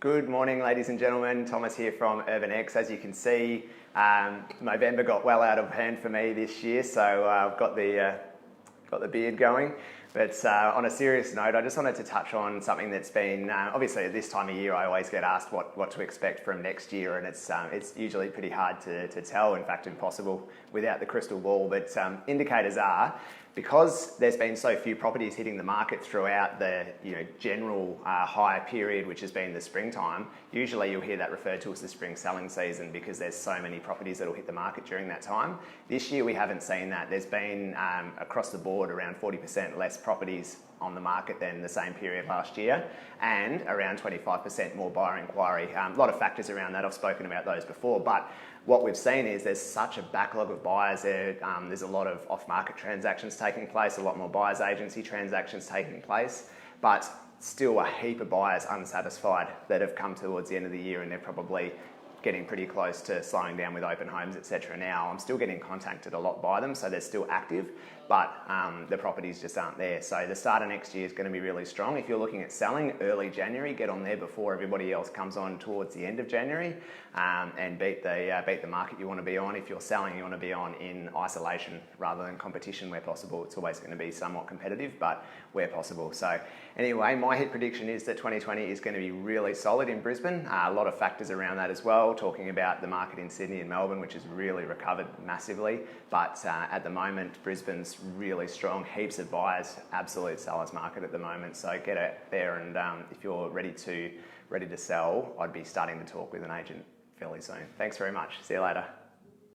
Good morning, ladies and gentlemen. Thomas here from UrbanX. As you can see, November got well out of hand for me this year, so I've got the beard going. But on a serious note, I just wanted to touch on something that's been, obviously at this time of year I always get asked what to expect from next year, and it's usually pretty hard to tell, in fact impossible without the crystal ball. But indicators are, because there's been so few properties hitting the market throughout the general high period, which has been the springtime, usually you'll hear that referred to as the spring selling season because there's so many properties that will hit the market during that time. This year we haven't seen that. There's been, across the board, around 40% less properties on the market than the same period last year, and around 25% more buyer inquiry. A lot of factors around that, I've spoken about those before, but what we've seen is there's such a backlog of buyers there. There's a lot of off-market transactions taking place, a lot more buyers agency transactions taking place, but still a heap of buyers unsatisfied that have come towards the end of the year, and they're probably getting pretty close to slowing down with open homes, etc. Now, I'm still getting contacted a lot by them, so they're still active, but the properties just aren't there. So the start of next year is going to be really strong. If you're looking at selling early January, get on there before everybody else comes on towards the end of January, and beat the market you want to be on. If you're selling, you want to be on in isolation rather than competition where possible. It's always going to be somewhat competitive, but where possible. So anyway, my hit prediction is that 2020 is going to be really solid in Brisbane. A lot of factors around that as well, talking about the market in Sydney and Melbourne, which has really recovered massively. But at the moment, Brisbane's really strong, heaps of buyers, absolute seller's market at the moment. So get out there, and if you're ready to sell, I'd be starting to talk with an agent fairly soon. Thanks very much. See you later.